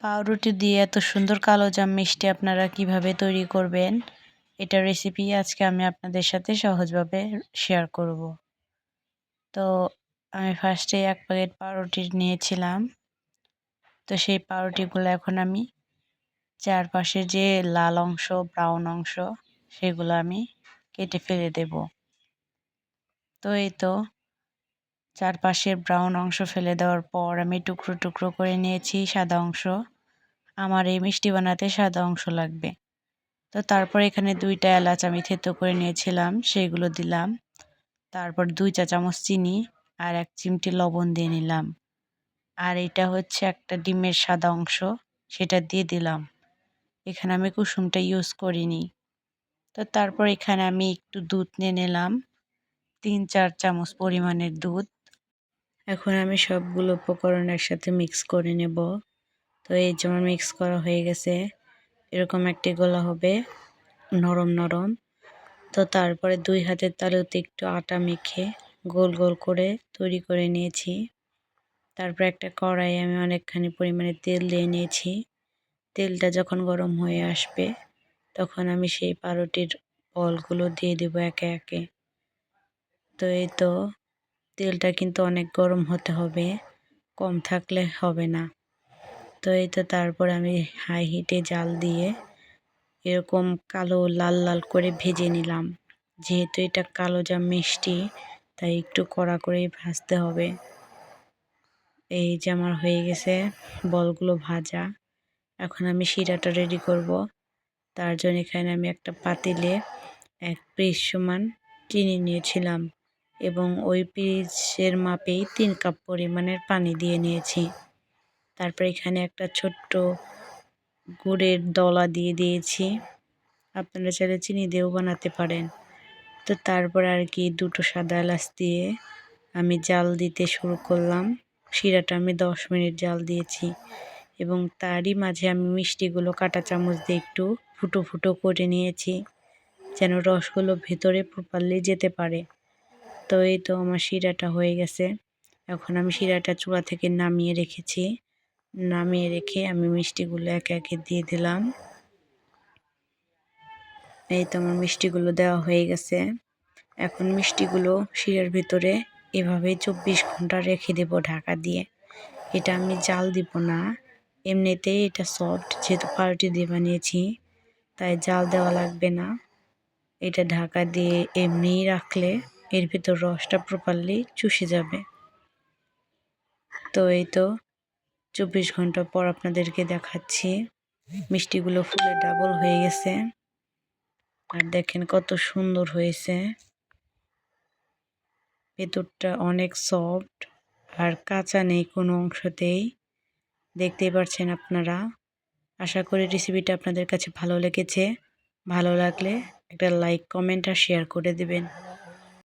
পাউরুটি দিয়ে এত সুন্দর কালোজাম মিষ্টি আপনারা কিভাবে তৈরি করবেন, এটার রেসিপি আজকে আমি আপনাদের সাথে সহজভাবে শেয়ার করব। তো আমি ফার্স্টে 1 প্যাকেট পাউরুটি নিয়েছিলাম। তো সেই পাউরুটিগুলো এখন আমি চারপাশে যে লাল অংশ, ব্রাউন অংশ সেগুলো আমি কেটে ফেলে দেব। তো এই তো চারপাশের ব্রাউন অংশ ফেলে দেওয়ার পর আমি টুকরো টুকরো করে নিয়েছি সাদা অংশ। আমার এই মিষ্টি বানাতে সাদা অংশ লাগবে। তো তারপর এখানে 2টা এলাচ আমি থেতো করে নিয়েছিলাম, সেগুলো দিলাম। তারপর 2 চা চামচ চিনি আর 1 চিমটি লবণ দিয়ে নিলাম। আর এটা হচ্ছে একটা ডিমের সাদা অংশ, সেটা দিয়ে দিলাম। এখানে আমি কুসুমটা ইউজ করিনি। তো তারপর এখানে আমি একটু দুধ নিয়ে নিলাম, 3-4 চামচ পরিমাণের দুধ। এখন আমি সবগুলো উপকরণ একসাথে মিক্স করে নেব। তো এই যেমন মিক্স করা হয়ে গেছে, এরকম একটি গোলা হবে নরম নরম। তো তারপরে 2 হাতের তালুতে একটু আটা মেখে গোল গোল করে তৈরি করে নিয়েছি। তারপর একটা কড়াইয়ে আমি অনেকখানি পরিমাণে তেল দিয়ে নিয়েছি। তেলটা যখন গরম হয়ে আসবে তখন আমি সেই পাউরুটির বলগুলো দিয়ে দেব একে একে। তো এই তো তেলটা কিন্তু অনেক গরম হতে হবে, কম থাকলে হবে না। তো এই তো তারপর আমি হাই হিটে জাল দিয়ে এরকম কালো লাল লাল করে ভেজে নিলাম। যেহেতু এটা কালোজাম মিষ্টি, তাই একটু কড়া করেই ভাজতে হবে। এই যে আমার হয়ে গেছে বলগুলো ভাজা। এখন আমি শিরাটা রেডি করব। তার জন্য এখানে আমি একটা পাতিলে 1 পিস সমান চিনি নিয়েছিলাম এবং ওই পিসের মাপেই 3 কাপ পরিমাণের পানি দিয়ে নিয়েছি। তারপর এখানে একটা ছোট্ট গুড়ের দলা দিয়ে দিয়েছি। আপনারা চাইলে চিনি দিয়েও বানাতে পারেন। তো তারপর আর কি 2টো সাদা এলাচ দিয়ে আমি জাল দিতে শুরু করলাম। শিরাটা আমি 10 মিনিট জাল দিয়েছি এবং তারই মাঝে আমি মিষ্টিগুলো কাঁটা চামচ দিয়ে একটু ফুটো ফুটো করে নিয়েছি, যেন রসগুলো ভেতরে প্রপারলি যেতে পারে। তো এই তো আমার শিরাটা হয়ে গেছে। এখন আমি শিরাটা চুলা থেকে নামিয়ে রেখেছি। নামিয়ে রেখে আমি মিষ্টিগুলো একে একে দিয়ে দিলাম। এই তো আমার মিষ্টিগুলো দেওয়া হয়ে গেছে। এখন মিষ্টিগুলো শিরার ভিতরে এভাবে 24 ঘন্টা রেখে দেব ঢাকা দিয়ে। এটা আমি জাল দিব না, এমনিতেই এটা সফট, যেহেতু পাউরুটি দিয়ে বানিয়েছি তাই জাল দেওয়া লাগবে না। এটা ঢাকা দিয়ে এমনিই রাখলে এর ভিতর রসটা প্রপারলি চুষে যাবে। তো এই তো 24 ঘন্টা পর আপনাদেরকে দেখাচ্ছি, মিষ্টিগুলো ফুলে ডাবল হয়ে গেছে। আর দেখেন কত সুন্দর হয়েছে, ভেতরটা অনেক সফট আর কাঁচা নেই কোনো অংশতেই, দেখতেই পাচ্ছেন আপনারা। আশা করি রেসিপিটা আপনাদের কাছে ভালো লেগেছে। ভালো লাগলে একটা লাইক, কমেন্ট আর শেয়ার করে দেবেন।